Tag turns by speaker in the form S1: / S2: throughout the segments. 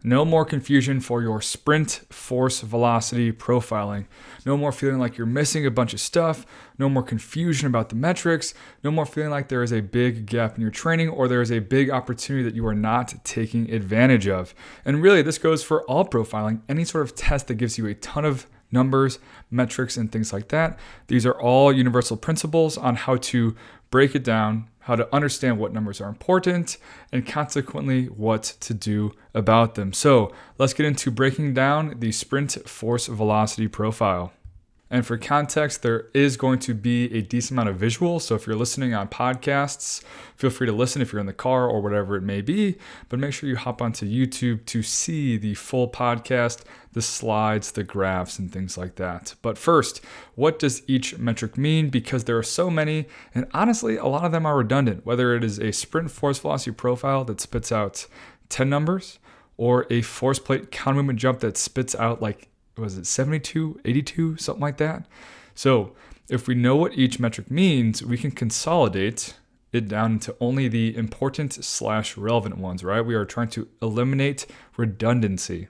S1: No more confusion for your sprint force velocity profiling. No more feeling like you're missing a bunch of stuff. No more confusion about the metrics. No more feeling like there is a big gap in your training or there is a big opportunity that you are not taking advantage of. And really, this goes for all profiling. Any sort of test that gives you a ton of numbers, metrics, and things like that. These are all universal principles on how to break it down, how to understand what numbers are important, and consequently what to do about them. So let's get into breaking down the sprint force velocity profile. And for context, there is going to be a decent amount of visual. So if you're listening on podcasts, feel free to listen if you're in the car or whatever it may be. But make sure you hop onto YouTube to see the full podcast, the slides, the graphs, and things like that. But first, what does each metric mean? Because there are so many, and honestly, a lot of them are redundant, whether it is a sprint force velocity profile that spits out 10 numbers or a force plate counter movement jump that spits out like, was it 72, 82, something like that? So if we know what each metric means, we can consolidate it down into only the important/relevant ones, right? We are trying to eliminate redundancy.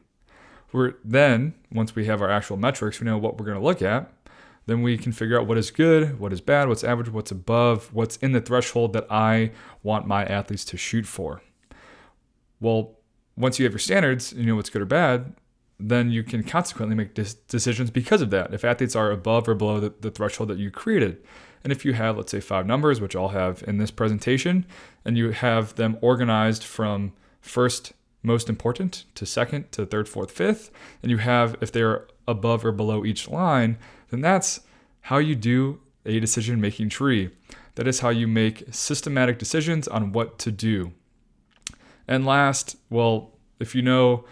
S1: Then, once we have our actual metrics, we know what we're going to look at. Then we can figure out what is good, what is bad, what's average, what's above, what's in the threshold that I want my athletes to shoot for. Well, once you have your standards, you know what's good or bad, then you can consequently make decisions because of that. If athletes are above or below the threshold that you created. And if you have, let's say, 5 numbers, which I'll have in this presentation, and you have them organized from first most important to second to third, fourth, fifth, and you have, if they're above or below each line, then that's how you do a decision-making tree. That is how you make systematic decisions on what to do. And last, well, if you know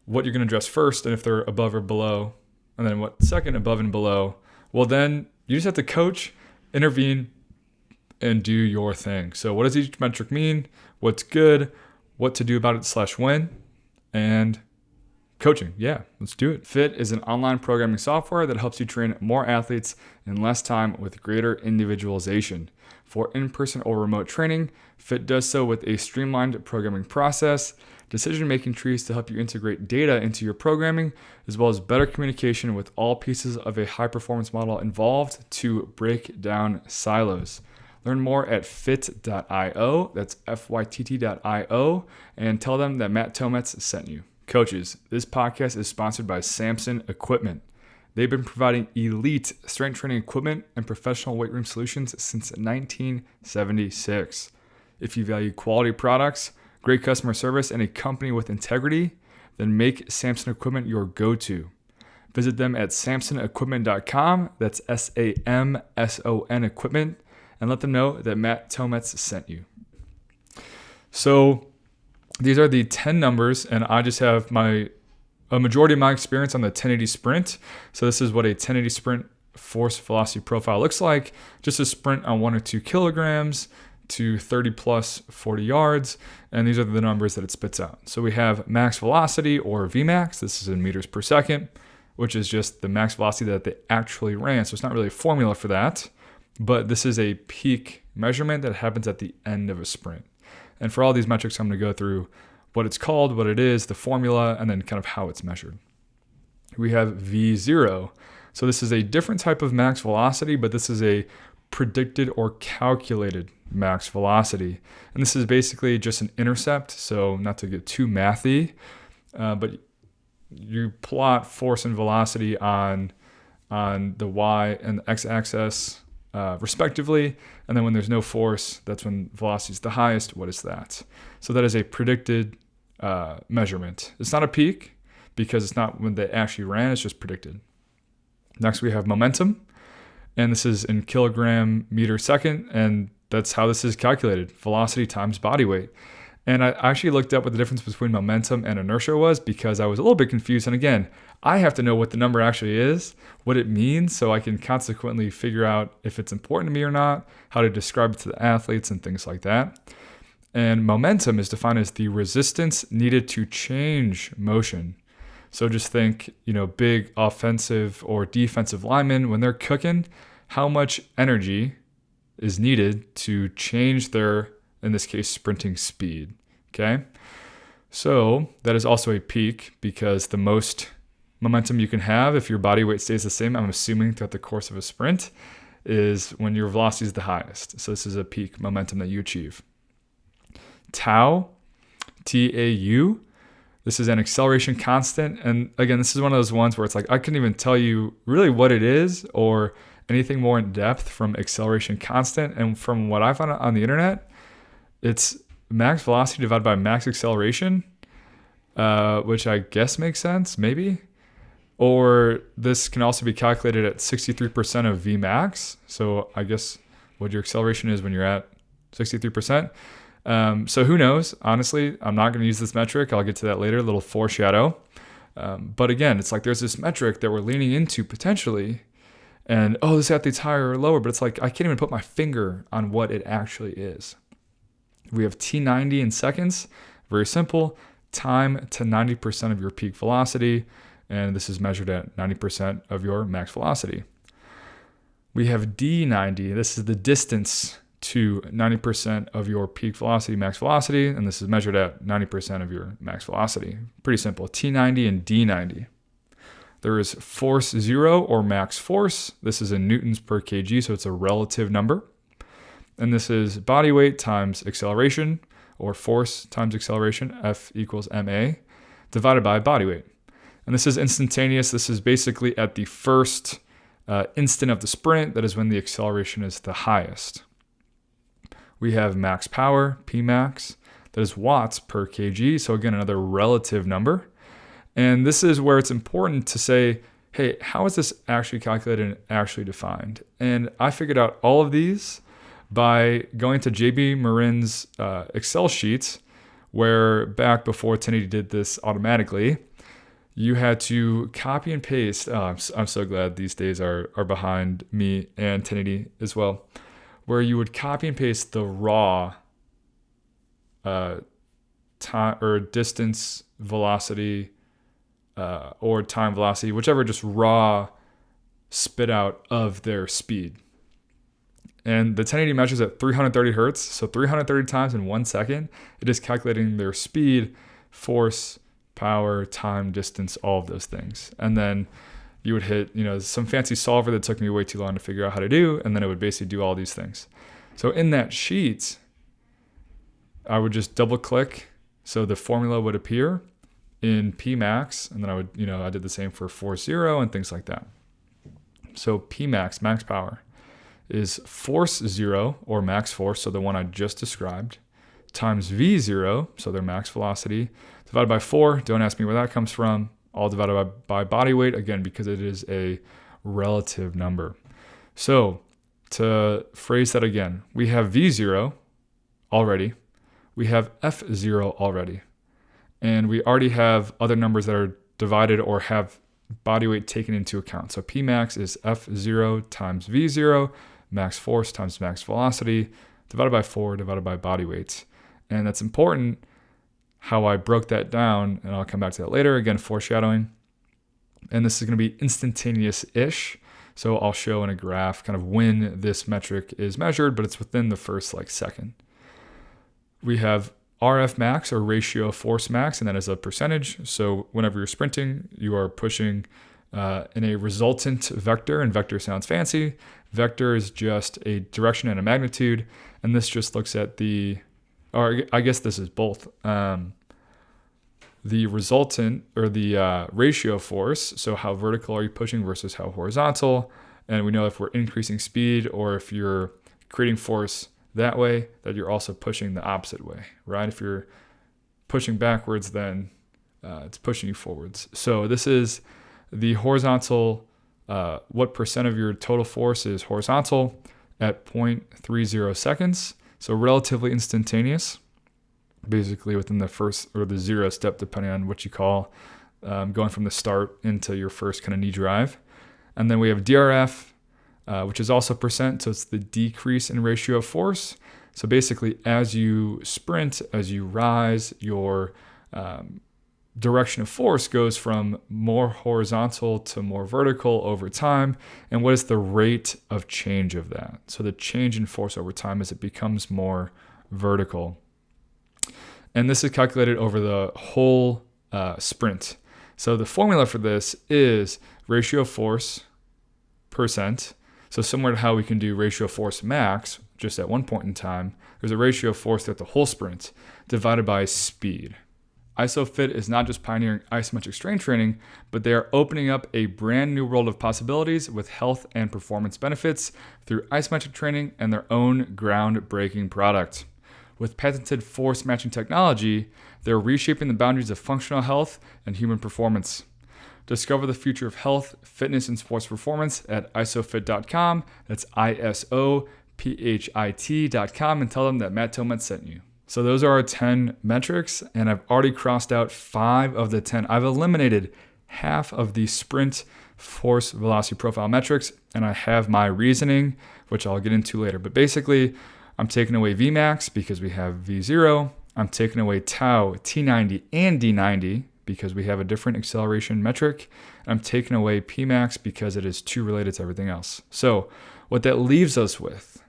S1: what you're going to address first, and if they're above or below, and then what second, above and below, well, then you just have to coach, intervene, and do your thing. So what does each metric mean? What's good? What to do about it /when? And coaching. Yeah, let's do it. Fit is an online programming software that helps you train more athletes in less time with greater individualization. For in-person or remote training, Fit does so with a streamlined programming process, decision-making trees to help you integrate data into your programming, as well as better communication with all pieces of a high-performance model involved to break down silos. Learn more at fit.io, that's fytt.io, and tell them that Matt Tomets sent you. Coaches, this podcast is sponsored by Samson Equipment. They've been providing elite strength training equipment and professional weight room solutions since 1976. If you value quality products, great customer service, and a company with integrity, then make Samson Equipment your go-to. Visit them at samsonequipment.com, that's SAMSON Equipment, and let them know that Matt Tomets sent you. So these are the 10 numbers, and I just have a majority of my experience on the 1080 sprint. So this is what a 1080 sprint force velocity profile looks like. Just a sprint on 1 or 2 kilograms to 30 plus 40 yards. And these are the numbers that it spits out. So we have max velocity, or Vmax. This is in meters per second, which is just the max velocity that they actually ran. So it's not really a formula for that, but this is a peak measurement that happens at the end of a sprint. And for all these metrics, I'm going to go through what it's called, what it is, the formula, and then kind of how it's measured. We have V0. So this is a different type of max velocity, but this is a predicted or calculated max velocity. And this is basically just an intercept. So not to get too mathy, but you plot force and velocity on the Y and the X axis respectively. And then when there's no force, that's when velocity is the highest. What is that? So that is a predicted measurement. It's not a peak because it's not when they actually ran, it's just predicted. Next, we have momentum, and this is in kilogram meter second, and that's how this is calculated, velocity times body weight. And I actually looked up what the difference between momentum and inertia was because I was a little bit confused. And again, I have to know what the number actually is, what it means, so I can consequently figure out if it's important to me or not, how to describe it to the athletes and things like that. And momentum is defined as the resistance needed to change motion. So just think, big offensive or defensive linemen, when they're cooking, how much energy is needed to change their, in this case, sprinting speed. Okay. So that is also a peak because the most momentum you can have if your body weight stays the same, I'm assuming throughout the course of a sprint, is when your velocity is the highest. So this is a peak momentum that you achieve. Tau, T-A-U, this is an acceleration constant. And again, this is one of those ones where it's like, I couldn't even tell you really what it is or anything more in depth from acceleration constant. And from what I found on the internet, it's max velocity divided by max acceleration, which I guess makes sense, maybe. Or this can also be calculated at 63% of Vmax. So I guess what your acceleration is when you're at 63%. So who knows? Honestly, I'm not going to use this metric. I'll get to that later, a little foreshadow. But again, it's like there's this metric that we're leaning into potentially. And, this athlete's higher or lower. But it's like I can't even put my finger on what it actually is. We have T90 in seconds. Very simple. Time to 90% of your peak velocity. And this is measured at 90% of your max velocity. We have D90. This is the distance to 90% of your peak velocity, max velocity, and this is measured at 90% of your max velocity. Pretty simple. T90 and D90. There is force zero or max force. This is in newtons per kg, so it's a relative number. And this is body weight times acceleration, or force times acceleration, F equals ma, divided by body weight. And this is instantaneous. This is basically at the first instant of the sprint. That is when the acceleration is the highest. We have max power, Pmax. That is watts per kg. So again, another relative number. And this is where it's important to say, hey, how is this actually calculated and actually defined? And I figured out all of these by going to JB Marin's Excel sheets, where back before 1080 did this automatically, you had to copy and paste. I'm so glad these days are behind me and 1080 as well, where you would copy and paste the raw time or distance velocity or time velocity, whichever, just raw spit out of their speed. And the 1080 measures at 330 hertz, so 330 times in 1 second. It is calculating their speed, force, power, time, distance, all of those things. And then you would hit, some fancy solver that took me way too long to figure out how to do, and then it would basically do all these things. So in that sheet, I would just double click, so the formula would appear in Pmax, and then I would, I did the same for force zero and things like that. So Pmax, max power, is force zero or max force, so the one I just described, times V0, so their max velocity, divided by 4. Don't ask me where that comes from. All divided by body weight, again, because it is a relative number. So to phrase that again, we have V0 already. We have F0 already. And we already have other numbers that are divided or have body weight taken into account. So Pmax is F0 times V0, max force times max velocity, divided by 4, divided by body weight. And that's important how I broke that down, and I'll come back to that later. Again, foreshadowing. And this is going to be instantaneous-ish. So I'll show in a graph kind of when this metric is measured, but it's within the first second. We have RF max, or ratio of force max, and that is a percentage. So whenever you're sprinting, you are pushing in a resultant vector, and vector sounds fancy. Vector is just a direction and a magnitude, and this just looks at or I guess this is both. The resultant, or the ratio force, so how vertical are you pushing versus how horizontal, and we know if we're increasing speed or if you're creating force that way, that you're also pushing the opposite way, right? If you're pushing backwards, then it's pushing you forwards. So this is the horizontal, what percent of your total force is horizontal at 0.30 seconds. So relatively instantaneous, basically within the first or the 0 step, depending on what you call, going from the start into your first kind of knee drive. And then we have DRF, which is also percent. So it's the decrease in ratio of force. So basically, as you sprint, as you rise, your direction of force goes from more horizontal to more vertical over time. And what is the rate of change of that? So the change in force over time as it becomes more vertical. And this is calculated over the whole sprint. So the formula for this is ratio of force percent. So similar to how we can do ratio of force max just at one point in time, there's a ratio of force throughout the whole sprint divided by speed. ISOFIT is not just pioneering isometric strength training, but they are opening up a brand new world of possibilities with health and performance benefits through isometric training and their own groundbreaking product. With patented force matching technology, they're reshaping the boundaries of functional health and human performance. Discover the future of health, fitness, and sports performance at isofit.com. That's ISOPHIT.com, and tell them that Matt Tillman sent you. So those are our 10 metrics, and I've already crossed out 5 of the 10. I've eliminated half of the sprint force velocity profile metrics, and I have my reasoning, which I'll get into later. But basically, I'm taking away Vmax because we have V0. I'm taking away tau, T90, and D90 because we have a different acceleration metric. I'm taking away Pmax because it is too related to everything else. So what that leaves us with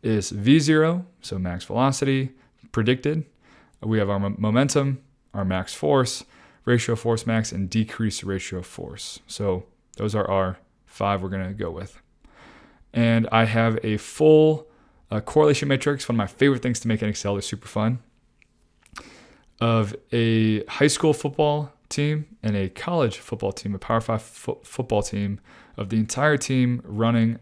S1: is V0, so max velocity, predicted. We have our momentum, our max force, ratio of force max, and decreased ratio of force. So those are our 5 we're going to go with. And I have a full correlation matrix, one of my favorite things to make in Excel. They're super fun, of a high school football team and a college football team, a Power 5 football team, of the entire team running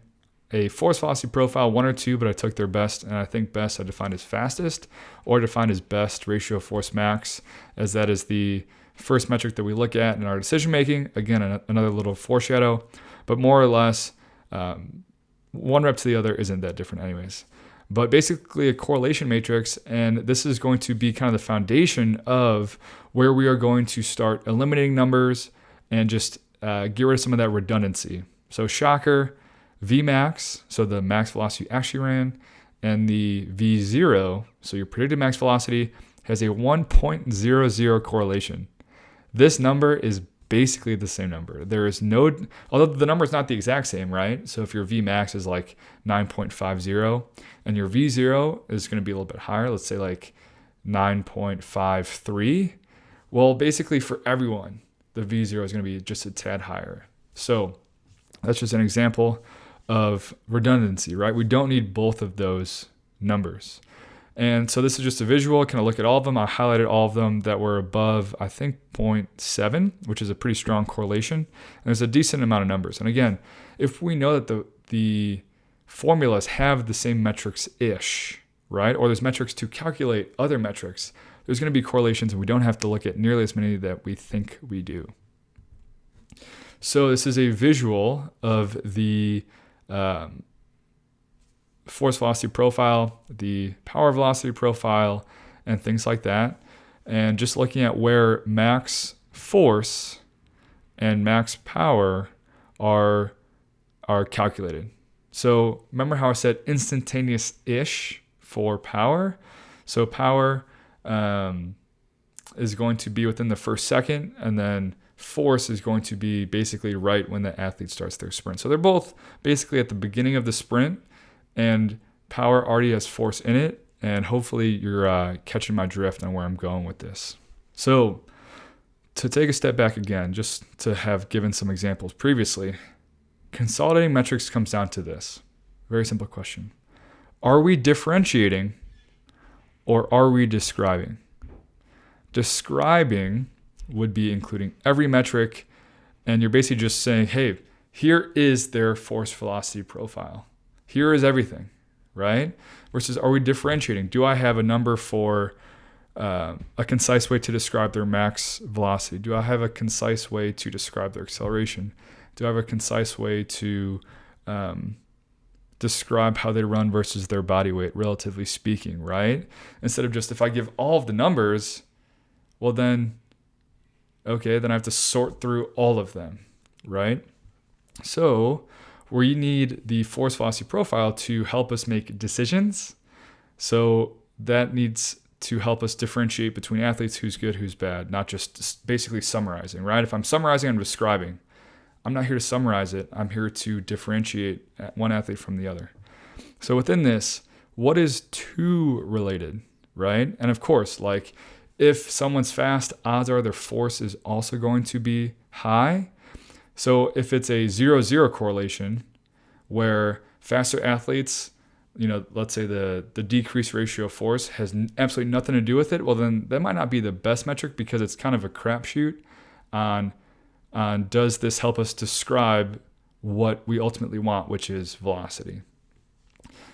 S1: a force velocity profile, 1 or 2, but I took their best, and I think best I defined as fastest, or defined as best ratio of force max, as that is the first metric that we look at in our decision making. Again, another little foreshadow, but more or less, one rep to the other isn't that different anyways. But basically a correlation matrix, and this is going to be kind of the foundation of where we are going to start eliminating numbers and just get rid of some of that redundancy. So shocker, Vmax, so the max velocity you actually ran, and the V0, so your predicted max velocity, has a 1.00 correlation. This number is basically the same number. There is no, although the number is not the exact same, right? So if your Vmax is like 9.50 and your V0 is going to be a little bit higher, let's say like 9.53, well, basically for everyone, the V0 is going to be just a tad higher. So that's just an example of redundancy, right? We don't need both of those numbers. And so this is just a visual. Kind of look at all of them. I highlighted all of them that were above, I think, 0.7, which is a pretty strong correlation. And there's a decent amount of numbers. And again, if we know that the formulas have the same metrics-ish, right? Or there's metrics to calculate other metrics, there's going to be correlations, and we don't have to look at nearly as many that we think we do. So this is a visual of the force velocity profile, the power velocity profile, and things like that. And just looking at where max force and max power are calculated. So remember how I said instantaneous-ish for power? So power is going to be within the first second, and then force is going to be basically right when the athlete starts their sprint. So they're both basically at the beginning of the sprint, and power already has force in it. And hopefully you're catching my drift on where I'm going with this. So to take a step back again, just to have given some examples previously, consolidating metrics comes down to this. Very simple question. Are we differentiating or are we describing? Describing would be including every metric, and you're basically just saying, hey, here is their force velocity profile. Here is everything, right? Versus are we differentiating? Do I have a number for a concise way to describe their max velocity? Do I have a concise way to describe their acceleration? Do I have a concise way to describe how they run versus their body weight, relatively speaking, right? Instead of just, if I give all of the numbers, well then, okay, then I have to sort through all of them, right? So we need the force velocity profile to help us make decisions. So that needs to help us differentiate between athletes, who's good, who's bad, not just basically summarizing, right? If I'm summarizing, I'm describing. I'm not here to summarize it. I'm here to differentiate one athlete from the other. So within this, what is to related, right? And of course, like If someone's fast, odds are their force is also going to be high. So if it's a 0-0 correlation where faster athletes, let's say the decreased ratio of force has absolutely nothing to do with it, well, then that might not be the best metric because it's kind of a crapshoot on does this help us describe what we ultimately want, which is velocity.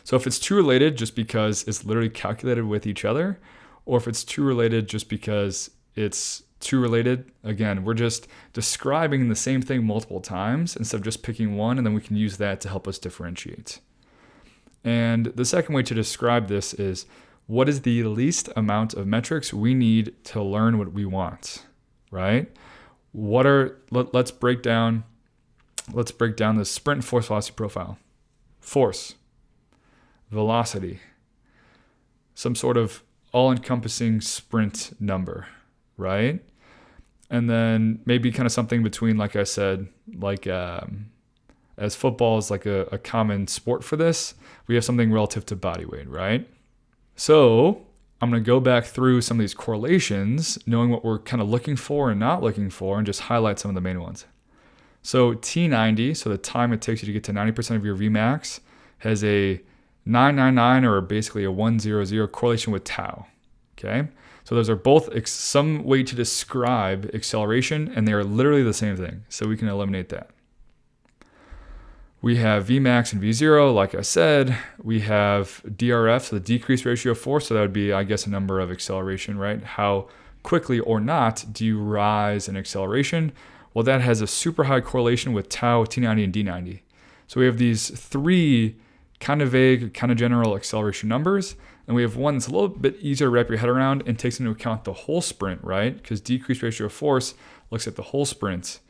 S1: So if it's true related just because it's literally calculated with each other, or if it's true related just because it's true related, again, we're just describing the same thing multiple times instead of just picking one, and then we can use that to help us differentiate. And the second way to describe this is, what is the least amount of metrics we need to learn what we want, right? Let's break down the sprint and force velocity profile. Force, velocity, some sort of all-encompassing sprint number, right? And then maybe kind of something between, like I said, as football is like a common sport for this, we have something relative to body weight, right? So I'm going to go back through some of these correlations, knowing what we're kind of looking for and not looking for, and just highlight some of the main ones. So T90, so the time it takes you to get to 90% of your Vmax, has a 999 or basically a 100 correlation with tau. Okay, so those are both some way to describe acceleration, and they are literally the same thing. So we can eliminate that. We have Vmax and V0, like I said. We have DRF, so the decreased ratio of force. So that would be, I guess, a number of acceleration, right? How quickly or not do you rise in acceleration? Well, that has a super high correlation with tau, T90, and D90. So we have these three kind of vague, kind of general acceleration numbers. And we have one that's a little bit easier to wrap your head around and takes into account the whole sprint, right? Because decreased ratio of force looks at the whole sprint.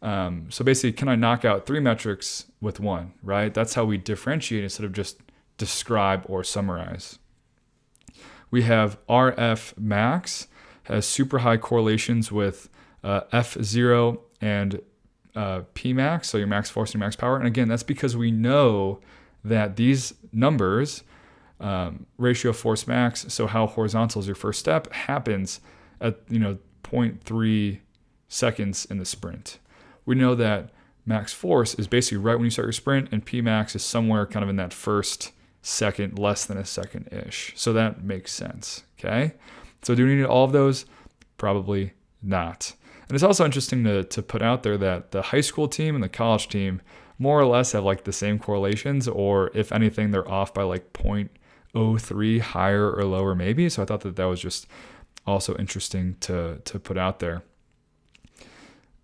S1: So basically, can I knock out three metrics with one, right? That's how we differentiate instead of just describe or summarize. We have RF max, has super high correlations with F0 and P max, so your max force and your max power. And again, that's because we know that these numbers, ratio of force max, so how horizontal is your first step, happens at 0.3 seconds in the sprint. We know that max force is basically right when you start your sprint, and P max is somewhere kind of in that first second, less than a second-ish. So that makes sense, okay? So do we need all of those? Probably not. And it's also interesting to put out there that the high school team and the college team more or less have like the same correlations, or if anything, they're off by like 0.03 higher or lower maybe. So I thought that was just also interesting to put out there.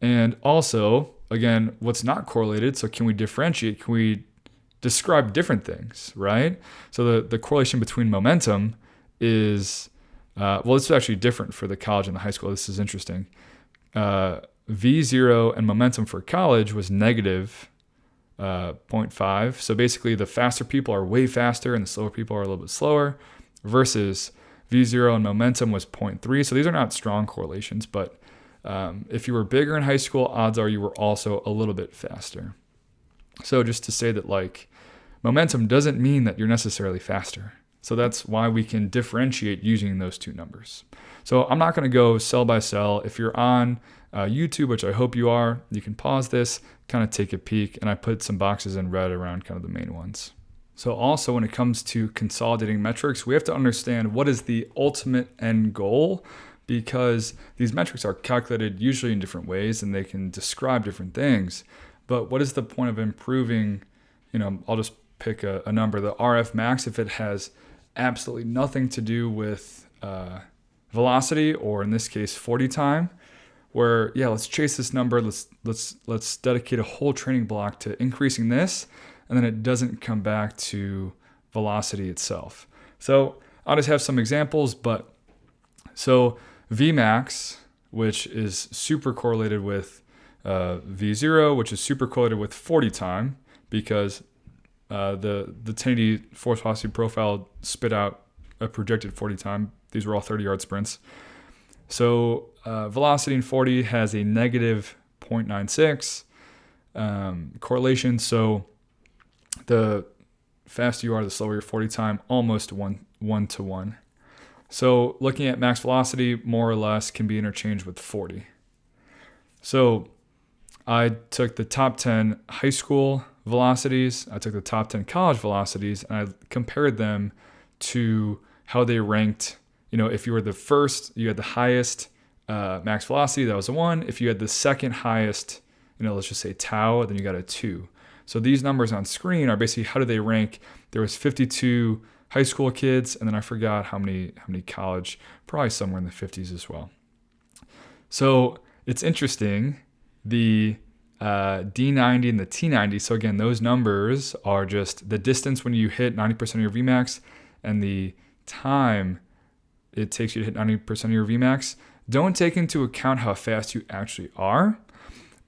S1: And also, again, what's not correlated? So can we differentiate? Can we describe different things, right? So the correlation between momentum is, it's actually different for the college and the high school. This is interesting. V0 and momentum for college was negative 0.5. So basically the faster people are way faster and the slower people are a little bit slower, versus V0 and momentum was 0.3. So these are not strong correlations, but if you were bigger in high school, odds are you were also a little bit faster. So just to say that like momentum doesn't mean that you're necessarily faster. So that's why we can differentiate using those two numbers. So I'm not going to go cell by cell. If you're on YouTube, which I hope you are, you can pause this, kind of take a peek, and I put some boxes in red around kind of the main ones. So also when it comes to consolidating metrics, we have to understand what is the ultimate end goal, because these metrics are calculated usually in different ways and they can describe different things. But what is the point of improving, I'll just pick a number, the RF max, if it has absolutely nothing to do with velocity, or in this case 40 time, where let's chase this number, let's dedicate a whole training block to increasing this, and then it doesn't come back to velocity itself. So I'll just have some examples, so Vmax, which is super correlated with V0, which is super correlated with 40 time, because the 1080 force velocity profile spit out a projected 40 time. These were all 30-yard sprints. So velocity in 40 has a negative 0.96 correlation. So the faster you are, the slower your 40 time, almost one to one. So looking at max velocity, more or less, can be interchanged with 40. So I took the top 10 high school velocities, I took the top 10 college velocities, and I compared them to how they ranked. If you were the first, you had the highest max velocity, that was a 1. If you had the second highest, let's just say tau, then you got a 2. So these numbers on screen are basically how do they rank. There was 52 high school kids, and then I forgot how many college, probably somewhere in the 50s as well. So it's interesting, the D90 and the T90. So again, those numbers are just the distance when you hit 90% of your Vmax and the time it takes you to hit 90% of your Vmax. Don't take into account how fast you actually are.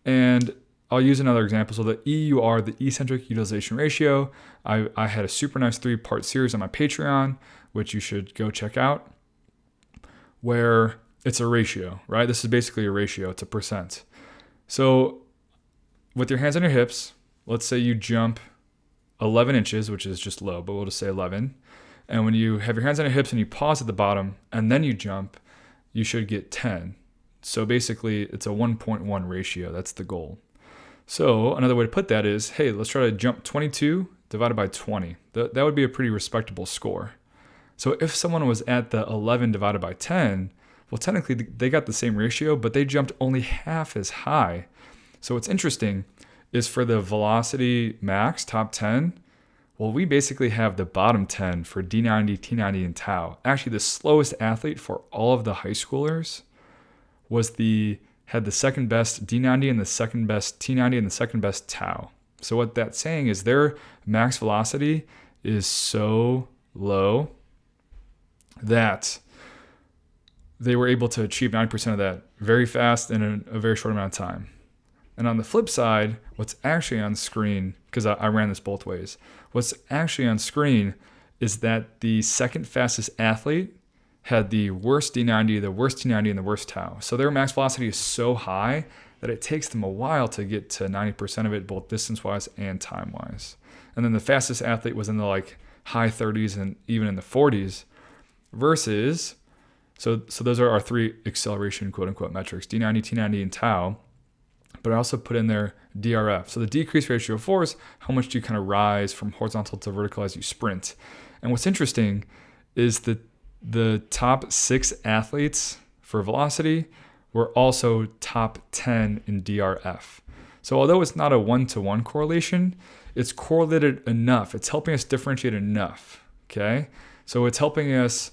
S1: And I'll use another example. So the EUR, the eccentric utilization ratio, I had a super nice 3-part series on my Patreon, which you should go check out, where it's a ratio, right? This is basically a ratio. It's a percent. So with your hands on your hips, let's say you jump 11 inches, which is just low, but we'll just say 11. And when you have your hands on your hips and you pause at the bottom and then you jump, you should get 10. So basically it's a 1.1 ratio. That's the goal. So another way to put that is, hey, let's try to jump 22 divided by 20. That would be a pretty respectable score. So if someone was at the 11 divided by 10, well, technically they got the same ratio, but they jumped only half as high. So what's interesting is for the velocity max, top 10, well, we basically have the bottom 10 for D90, T90, and tau. Actually, the slowest athlete for all of the high schoolers had the second best D90 and the second best T90 and the second best tau. So what that's saying is their max velocity is so low that they were able to achieve 90% of that very fast in a very short amount of time. And on the flip side, what's actually on screen, because I ran this both ways, what's actually on screen is that the second fastest athlete had the worst D90, the worst T90, and the worst tau. So their max velocity is so high that it takes them a while to get to 90% of it, both distance-wise and time-wise. And then the fastest athlete was in the high 30s and even in the 40s versus, so those are our 3 acceleration quote-unquote metrics, D90, T90, and tau. But I also put in there DRF. So the decrease ratio of force, how much do you kind of rise from horizontal to vertical as you sprint? And what's interesting is that the top 6 athletes for velocity were also top 10 in DRF. So although it's not a 1-to-1 correlation, it's correlated enough. It's helping us differentiate enough, okay? So it's helping us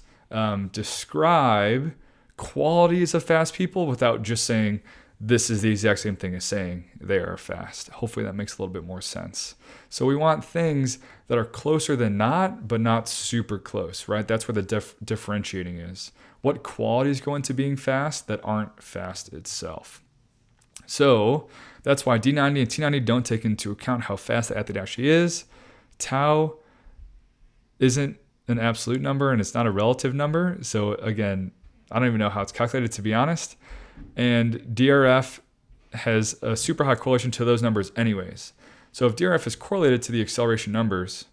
S1: describe qualities of fast people without just saying, this is the exact same thing as saying they are fast. Hopefully that makes a little bit more sense. So we want things that are closer than not, but not super close, right? That's where the differentiating is. What qualities go into being fast that aren't fast itself? So that's why D90 and T90 don't take into account how fast the athlete actually is. Tau isn't an absolute number and it's not a relative number. So again, I don't even know how it's calculated, to be honest. And DRF has a super high correlation to those numbers anyways. So if DRF is correlated to the acceleration numbers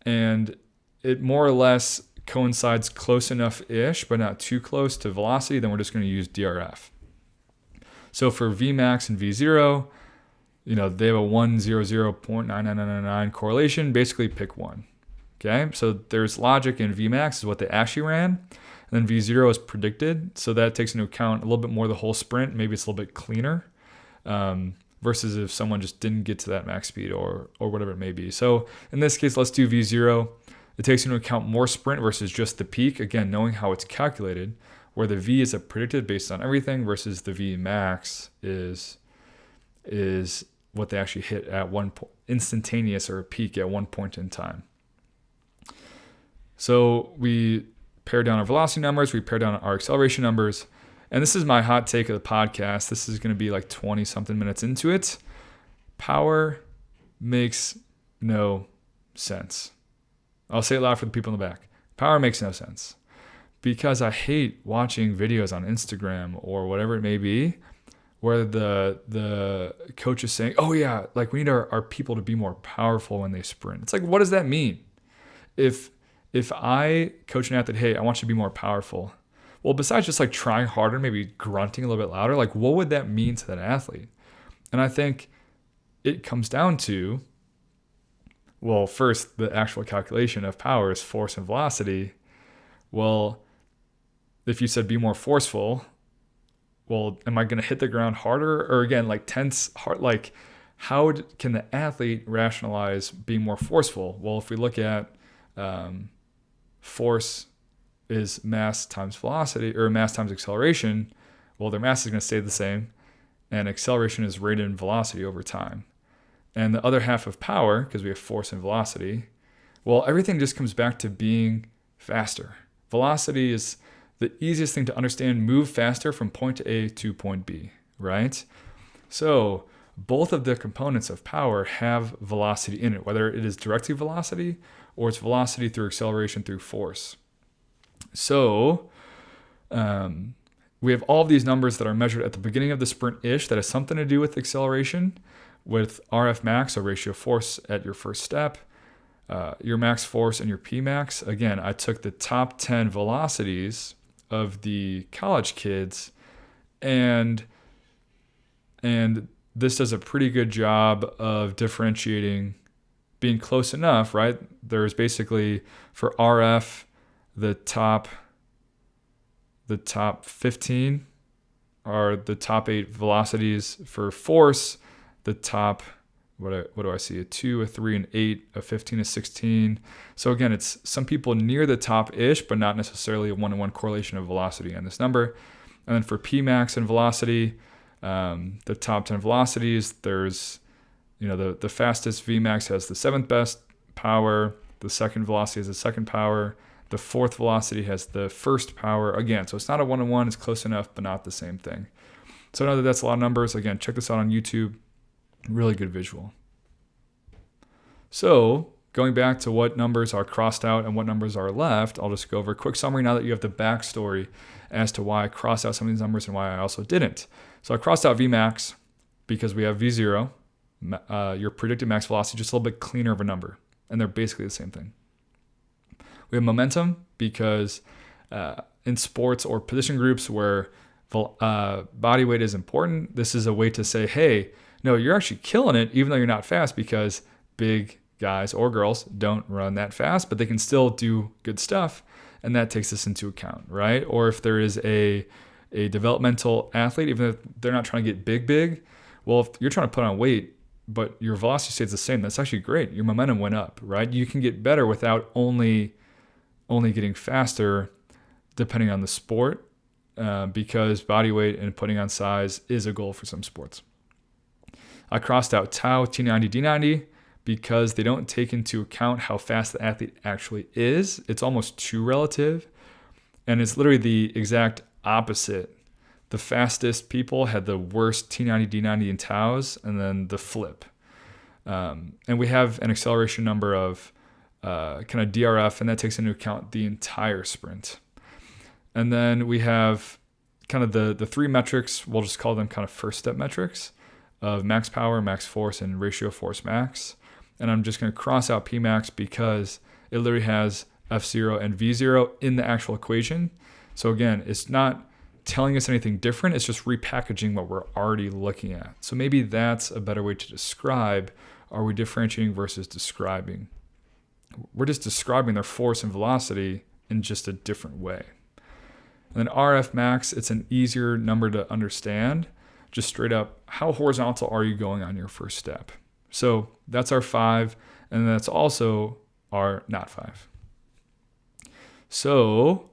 S1: and it more or less coincides close enough-ish, but not too close to velocity, then we're just going to use DRF. So for Vmax and V0, they have a 100.99999 correlation. Basically pick one. Okay, so there's logic in Vmax is what they actually ran. And then V0 is predicted. So that takes into account a little bit more the whole sprint. Maybe it's a little bit cleaner versus if someone just didn't get to that max speed or whatever it may be. So in this case, let's do V0. It takes into account more sprint versus just the peak. Again, knowing how it's calculated, where the V is a predicted based on everything versus the V max is what they actually hit at one point, instantaneous or a peak at one point in time. So we pare down our velocity numbers, we pare down our acceleration numbers, and this is my hot take of the podcast. This is going to be 20 something minutes into it. Power makes no sense. I'll say it loud for the people in the back. Power makes no sense because I hate watching videos on Instagram or whatever it may be where the coach is saying, oh yeah, we need our people to be more powerful when they sprint. It's what does that mean? If if I coach an athlete, hey, I want you to be more powerful. Well, besides just like trying harder, maybe grunting a little bit louder, like what would that mean to that athlete? And I think it comes down to, well, first, the actual calculation of power is force and velocity. Well, if you said be more forceful, well, am I going to hit the ground harder? Or again, like tense, hard, like how can the athlete rationalize being more forceful? Well, if we look at force is mass times velocity, or mass times acceleration, well, their mass is going to stay the same, and acceleration is rate and velocity over time. And the other half of power, because we have force and velocity, well, everything just comes back to being faster. Velocity is the easiest thing to understand. Move faster from point to A to point B, right? So both of the components of power have velocity in it, whether it is directly velocity or it's velocity through acceleration through force. So we have all of these numbers that are measured at the beginning of the sprint-ish that has something to do with acceleration, with RF max, or ratio of force at your first step, your max force, and your P max. Again, I took the top 10 velocities of the college kids, and this does a pretty good job of differentiating, being close enough, right? There's basically, for RF, the top 15 are the top 8 velocities. For force, the top, what do I see? A 2, a 3, an 8, a 15, a 16. So again, it's some people near the top-ish, but not necessarily a one-to-one correlation of velocity on this number. And then for P max and velocity, the top 10 velocities, there's, the fastest V max has the 7th best power. The second velocity has the second power. The 4th velocity has the 1st power. Again, so it's not a one-to-one, it's close enough, but not the same thing. So I know that that's a lot of numbers. Again, check this out on YouTube. Really good visual. So going back to what numbers are crossed out and what numbers are left, I'll just go over a quick summary now that you have the backstory as to why I crossed out some of these numbers and why I also didn't. So I crossed out Vmax because we have V0, your predicted max velocity, just a little bit cleaner of a number. And they're basically the same thing. We have momentum because in sports or position groups where body weight is important, this is a way to say, hey, no, you're actually killing it even though you're not fast, because big guys or girls don't run that fast, but they can still do good stuff. And that takes this into account, right? Or if there is a developmental athlete, even if they're not trying to get big, well, if you're trying to put on weight, but your velocity stays the same, that's actually great. Your momentum went up, right? You can get better without only getting faster depending on the sport, because body weight and putting on size is a goal for some sports. I crossed out tau, T90, D90 because they don't take into account how fast the athlete actually is. It's almost too relative, and it's literally the exact opposite. The fastest people had the worst T90, D90, and taus, and then the flip. And we have an acceleration number of kind of DRF, and that takes into account the entire sprint. And then we have kind of the 3 metrics, we'll just call them kind of first step metrics of max power, max force, and ratio force max. And I'm just going to cross out P max because it literally has F0 and V0 in the actual equation. So again, it's not telling us anything different, it's just repackaging what we're already looking at. So maybe that's a better way to describe, are we differentiating versus describing? We're just describing their force and velocity in just a different way. And then RF max, it's an easier number to understand. Just straight up, how horizontal are you going on your first step? So that's our 5, and that's also our not 5. So,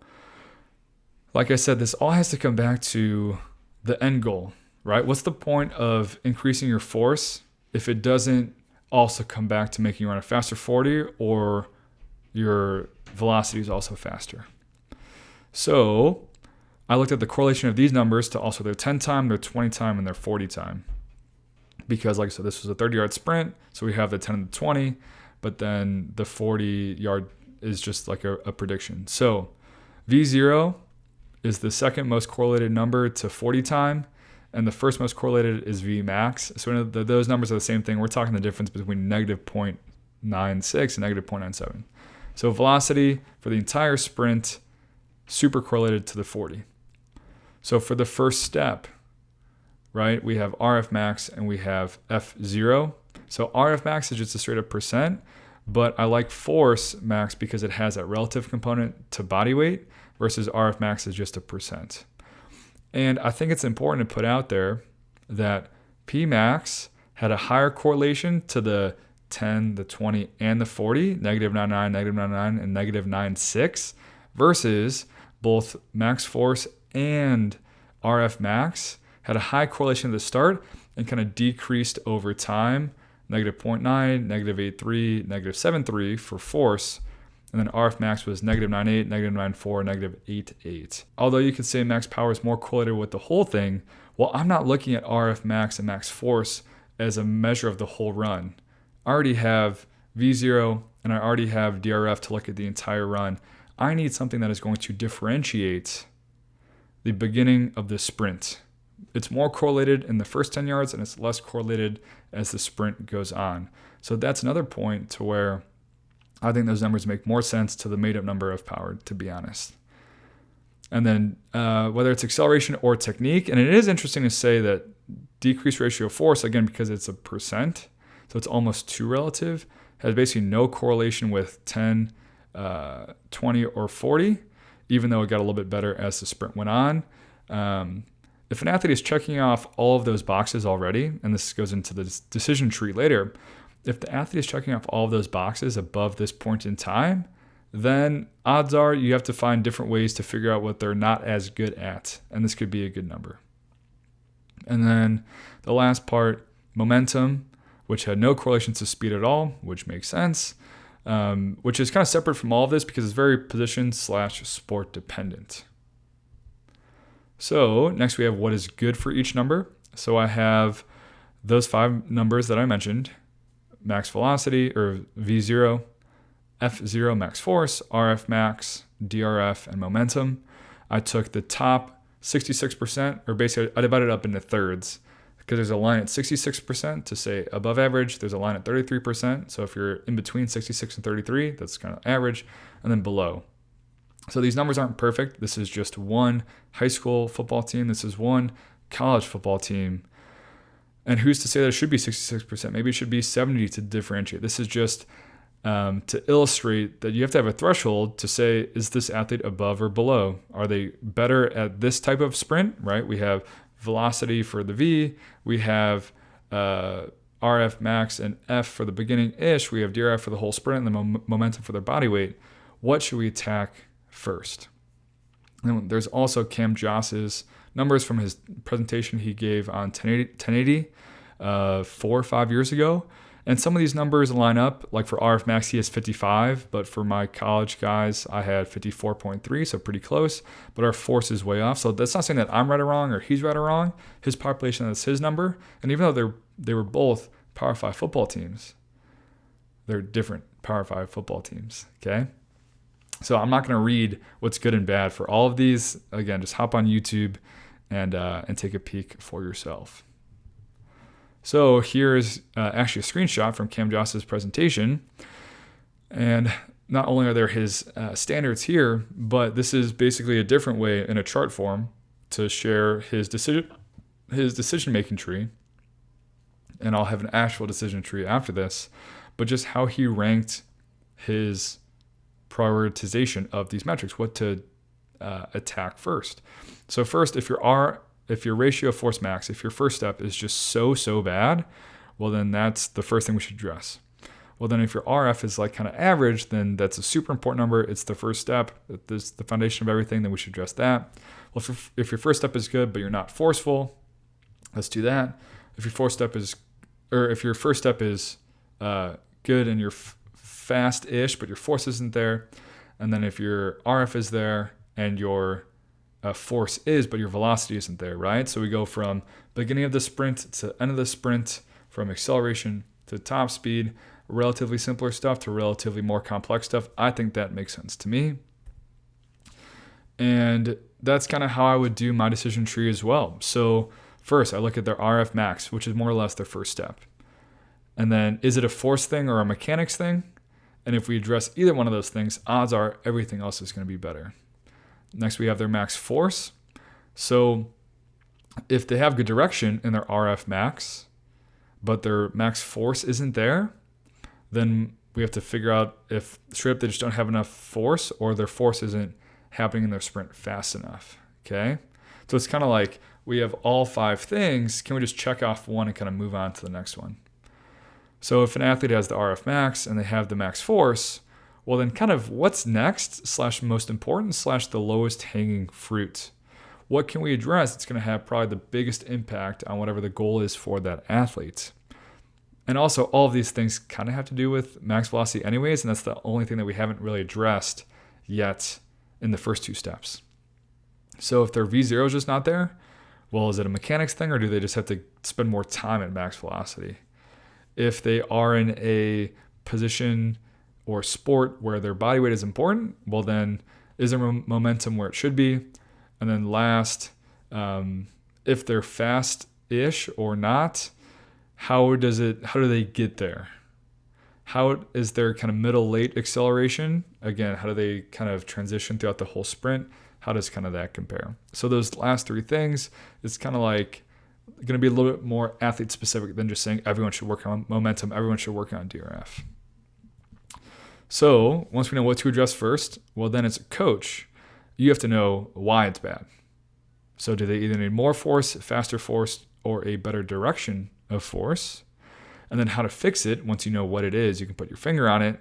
S1: like I said, this all has to come back to the end goal, right? What's the point of increasing your force if it doesn't also come back to making you run a faster 40 or your velocity is also faster? So I looked at the correlation of these numbers to also their 10 time, their 20 time, and their 40 time. Because like I said, this was a 30-yard sprint, so we have the 10 and the 20, but then the 40-yard is just like a prediction. So V0 is the second most correlated number to 40 time, and the first most correlated is V max. So those numbers are the same thing. We're talking the difference between negative 0.96 and negative 0.97. So velocity for the entire sprint, super correlated to the 40. So for the first step, right, we have RF max and we have F0. So RF max is just a straight up percent, but I like force max because it has that relative component to body weight versus RF max is just a percent. And I think it's important to put out there that P max had a higher correlation to the 10, the 20, and the 40, negative 9.9, negative 9.9, and negative 9.6, versus both max force and RF max had a high correlation at the start and kind of decreased over time, negative 0.9, negative 8.3, negative 7.3 for force, and then RF max was negative 9.8, negative 9.4, negative 8.8. Although you could say max power is more correlated with the whole thing, well, I'm not looking at RF max and max force as a measure of the whole run. I already have V0 and I already have DRF to look at the entire run. I need something that is going to differentiate the beginning of the sprint. It's more correlated in the first 10 yards and it's less correlated as the sprint goes on. So that's another point to where I think those numbers make more sense to the made up number of power, to be honest. And then whether it's acceleration or technique, and it is interesting to say that decreased ratio of force, again, because it's a percent, so it's almost too relative, has basically no correlation with 10, 20, or 40, even though it got a little bit better as the sprint went on. If an athlete is checking off all of those boxes already, and this goes into the decision tree later, if the athlete is checking off all of those boxes above this point in time, then odds are you have to find different ways to figure out what they're not as good at, and this could be a good number. And then the last part, momentum, which had no correlation to speed at all, which makes sense, which is kind of separate from all of this because it's very position/sport dependent. So next we have what is good for each number. So I have those 5 numbers that I mentioned: max velocity or V0, F0 max force, RF max, DRF, and momentum. I took the top 66%, or basically I divided it up into thirds because there's a line at 66% to say above average. There's a line at 33%. So if you're in between 66 and 33, that's kind of average, and then below. So these numbers aren't perfect. This is just one high school football team. This is one college football team. And who's to say that it should be 66%? Maybe it should be 70 to differentiate. This is just to illustrate that you have to have a threshold to say, is this athlete above or below? Are they better at this type of sprint, right? We have velocity for the V. We have RF max and F for the beginning-ish. We have DRF for the whole sprint and the momentum for their body weight. What should we attack first? And there's also Cam Joss's numbers from his presentation he gave on 1080 4 or 5 years ago. And some of these numbers line up. Like for RF max, he has 55, but for my college guys, I had 54.3, so pretty close. But our force is way off. So that's not saying that I'm right or wrong or he's right or wrong. His population, that's his number. And even though they were both Power 5 football teams, they're different Power 5 football teams, okay? So I'm not going to read what's good and bad for all of these. Again, just hop on YouTube and take a peek for yourself. So here's actually a screenshot from Cam Joss's presentation. And not only are there his standards here, but this is basically a different way in a chart form to share his decision-making tree. And I'll have an actual decision tree after this, but just how he ranked his prioritization of these metrics, what to attack first. So first, if your ratio of force max, if your first step is just so bad, well, then that's the first thing we should address. Well, then if your RF is like kind of average, then that's a super important number. It's the first step. It's the foundation of everything. Then we should address that. Well, if your first step is good, but you're not forceful, let's do that. If your first step is good and you're fast-ish, but your force isn't there, and then if your RF is there and your force is, but your velocity isn't there, right? So we go from beginning of the sprint to end of the sprint, from acceleration to top speed, relatively simpler stuff to relatively more complex stuff. I think that makes sense to me. And that's kind of how I would do my decision tree as well. So first, I look at their RF max, which is more or less their first step. And then, is it a force thing or a mechanics thing? And if we address either one of those things, odds are everything else is going to be better. Next, we have their max force. So if they have good direction in their RF max, but their max force isn't there, then we have to figure out if straight up they just don't have enough force, or their force isn't happening in their sprint fast enough. Okay? So it's kind of like we have all 5 things. Can we just check off one and kind of move on to the next one? So if an athlete has the RF max and they have the max force, well then kind of what's next / most important / the lowest hanging fruit? What can we address? It's going to have probably the biggest impact on whatever the goal is for that athlete. And also all of these things kind of have to do with max velocity anyways, and that's the only thing that we haven't really addressed yet in the first 2 steps. So if their V0 is just not there, well, is it a mechanics thing, or do they just have to spend more time at max velocity? If they are in a position or sport where their body weight is important, well then is their momentum where it should be? And then last, if they're fast-ish or not, how do they get there? How is their kind of middle-late acceleration? Again, how do they kind of transition throughout the whole sprint? How does kind of that compare? So those last 3 things, it's kind of like going to be a little bit more athlete specific than just saying everyone should work on momentum, everyone should work on DRF. So once we know what to address first, well then as a coach, you have to know why it's bad. So do they either need more force, faster force, or a better direction of force? And then how to fix it. Once you know what it is, you can put your finger on it.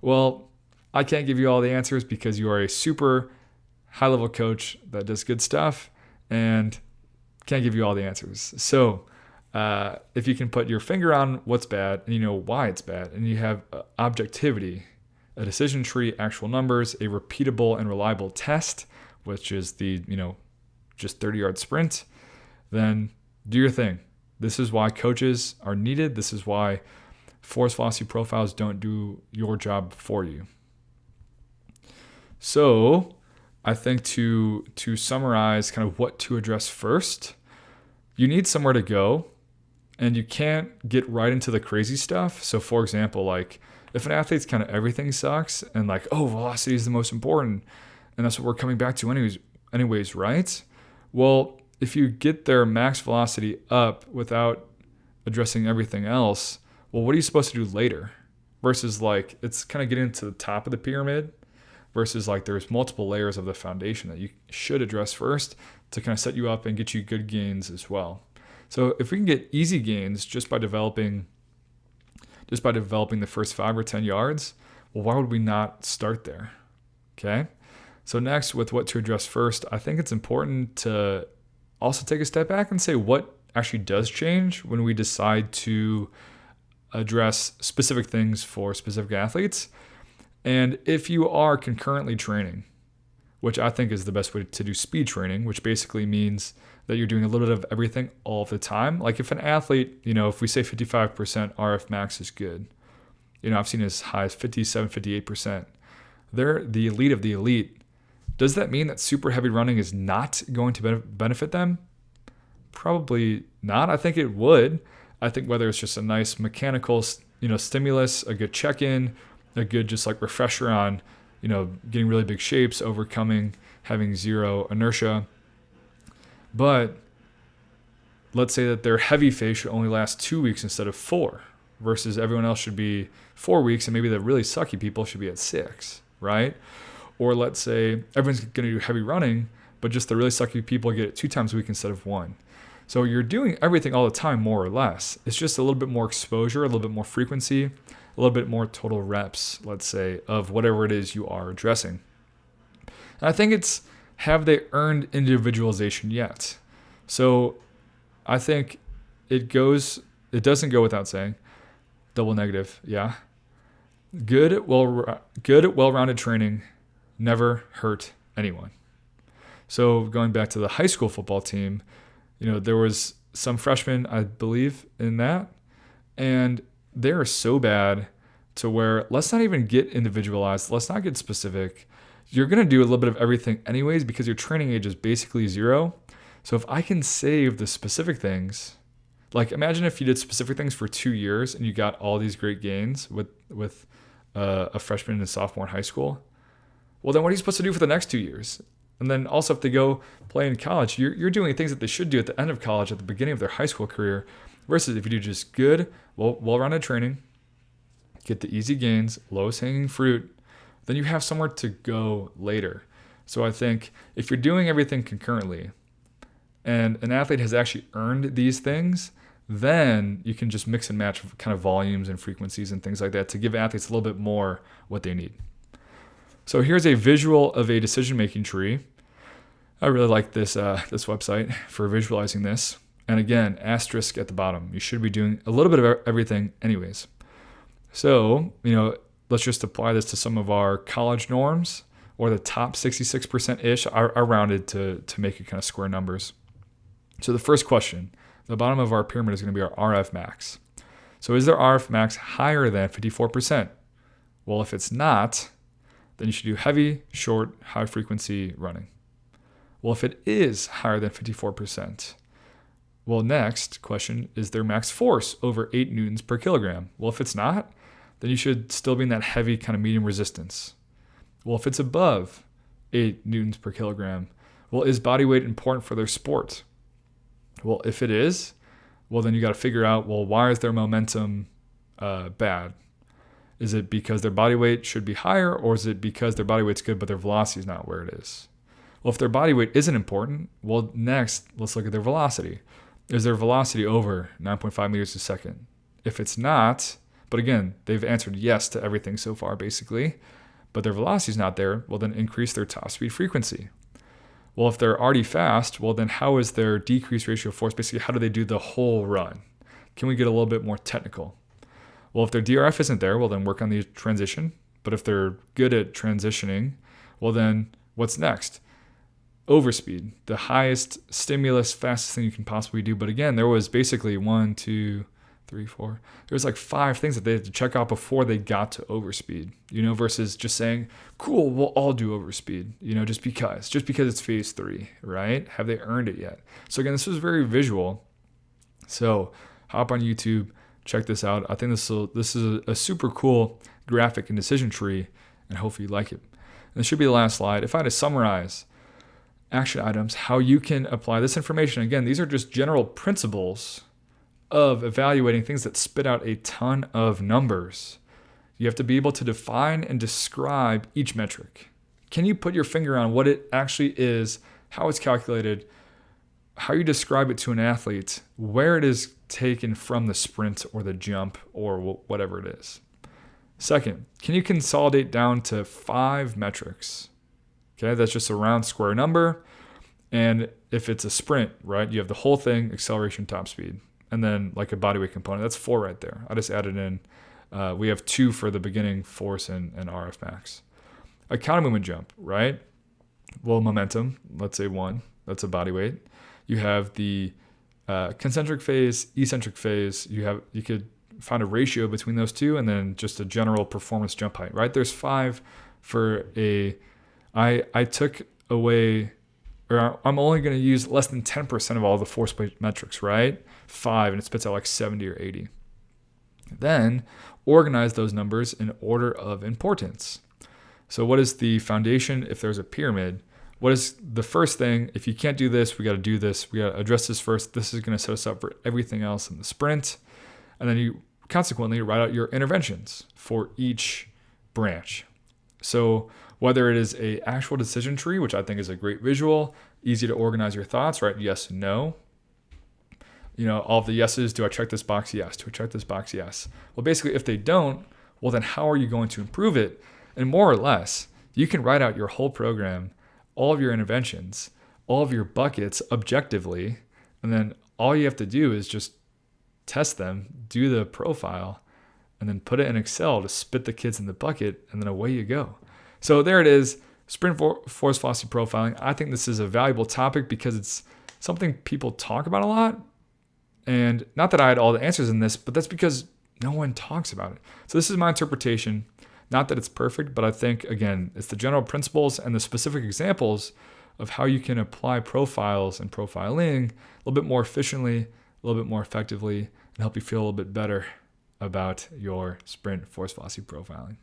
S1: Well, I can't give you all the answers because you are a super high-level coach that does good stuff and can't give you all the answers. So if you can put your finger on what's bad and you know why it's bad, and you have objectivity, a decision tree, actual numbers, a repeatable and reliable test, which is the, just 30-yard sprint, then do your thing. This is why coaches are needed. This is why force velocity profiles don't do your job for you. So I think to summarize kind of what to address first, you need somewhere to go, and you can't get right into the crazy stuff. So for example, like if an athlete's kind of everything sucks and like, oh, velocity is the most important, and that's what we're coming back to anyways, right? Well, if you get their max velocity up without addressing everything else, well, what are you supposed to do later? Versus like, it's kind of getting to the top of the pyramid versus like there's multiple layers of the foundation that you should address first to kind of set you up and get you good gains as well. So if we can get easy gains just by developing the first 5 or 10 yards, well, why would we not start there? Okay. So next, with what to address first, I think it's important to also take a step back and say what actually does change when we decide to address specific things for specific athletes. And if you are concurrently training, which I think is the best way to do speed training, which basically means that you're doing a little bit of everything all of the time. Like if an athlete, if we say 55% RF max is good, I've seen as high as 57, 58%. They're the elite of the elite. Does that mean that super heavy running is not going to benefit them? Probably not. I think it would. I think whether it's just a nice mechanical, stimulus, a good check-in, a good just like refresher on, getting really big shapes, having zero inertia. But let's say that their heavy phase should only last 2 weeks instead of 4, versus everyone else should be 4 weeks, and maybe the really sucky people should be at 6, right? Or let's say everyone's going to do heavy running, but just the really sucky people get it 2 times a week instead of 1. So you're doing everything all the time, more or less. It's just a little bit more exposure, a little bit more frequency, a little bit more total reps, let's say, of whatever it is you are addressing. And I think it's, have they earned individualization yet? So I think it doesn't go without saying, double negative, yeah. Good, well-rounded training never hurt anyone. So going back to the high school football team, there was some freshmen, I believe, in that, and they're so bad to where let's not even get individualized. Let's not get specific. You're going to do a little bit of everything anyways because your training age is basically 0. So if I can save the specific things, like imagine if you did specific things for 2 years and you got all these great gains with a freshman and sophomore in high school, well, then what are you supposed to do for the next 2 years? And then also if they go play in college, you're doing things that they should do at the end of college, at the beginning of their high school career, versus if you do just good, well-rounded training, get the easy gains, lowest hanging fruit, then you have somewhere to go later. So I think if you're doing everything concurrently and an athlete has actually earned these things, then you can just mix and match kind of volumes and frequencies and things like that to give athletes a little bit more what they need. So here's a visual of a decision-making tree. I really like this website for visualizing this. And again, asterisk at the bottom. You should be doing a little bit of everything anyways. So, let's just apply this to some of our college norms, or the top 66%-ish. I rounded to make it kind of square numbers. So the first question, the bottom of our pyramid is going to be our RF max. So is their RF max higher than 54%? Well, if it's not, then you should do heavy, short, high frequency running. Well, if it is higher than 54%, well, next question, is their max force over 8 newtons per kilogram? Well, if it's not, then you should still be in that heavy kind of medium resistance. Well, if it's above 8 newtons per kilogram, well, is body weight important for their sport? Well, if it is, well, then you got to figure out, well, why is their momentum bad? Is it because their body weight should be higher, or is it because their body weight's good but their velocity is not where it is? Well, if their body weight isn't important, well, next, let's look at their velocity. Is their velocity over 9.5 meters a second? If it's not, but again, they've answered yes to everything so far, basically, but their velocity is not there, well, then increase their top speed frequency. Well, if they're already fast, well, then how is their decreased ratio of force? Basically, how do they do the whole run? Can we get a little bit more technical? Well, if their DRF isn't there, well, then work on the transition. But if they're good at transitioning, well, then what's next? Overspeed, the highest stimulus, fastest thing you can possibly do. But again, there was basically 1, 2, 3, 4. There was like 5 things that they had to check out before they got to overspeed, versus just saying, cool, we'll all do overspeed, just because it's phase 3, right? Have they earned it yet? So again, this was very visual. So hop on YouTube, check this out. I think this is a super cool graphic and decision tree, and hopefully you like it. And this should be the last slide. If I had to summarize action items, how you can apply this information, again, these are just general principles of evaluating things that spit out a ton of numbers. You have to be able to define and describe each metric. Can you put your finger on what it actually is, how it's calculated, how you describe it to an athlete, where it is taken from the sprint or the jump or whatever it is? Second, can you consolidate down to 5 metrics? Okay, that's just a round square number. And if it's a sprint, right, you have the whole thing, acceleration, top speed, and then like a bodyweight component. That's 4 right there. I just added in, we have 2 for the beginning force and RF max. A counter movement jump, right? Well, momentum, let's say 1, that's a body weight. You have the concentric phase, eccentric phase. You could find a ratio between those 2, and then just a general performance jump height, right? There's 5 for I took away, or I'm only going to use less than 10% of all the force plate metrics, right? 5, and it spits out like 70 or 80. Then organize those numbers in order of importance. So what is the foundation if there's a pyramid? What is the first thing? If you can't do this, we got to do this. We got to address this first. This is going to set us up for everything else in the sprint. And then you consequently write out your interventions for each branch. So whether it is a actual decision tree, which I think is a great visual, easy to organize your thoughts, right? Yes, no. All of the yeses, do I check this box? Yes. Do I check this box? Yes. Well, basically, if they don't, well, then how are you going to improve it? And more or less, you can write out your whole program, all of your interventions, all of your buckets objectively, and then all you have to do is just test them, do the profile, and then put it in Excel to spit the kids in the bucket, and then away you go. So there it is, sprint force velocity profiling. I think this is a valuable topic because it's something people talk about a lot. And not that I had all the answers in this, but that's because no one talks about it. So this is my interpretation. Not that it's perfect, but I think, again, it's the general principles and the specific examples of how you can apply profiles and profiling a little bit more efficiently, a little bit more effectively, and help you feel a little bit better about your sprint force velocity profiling.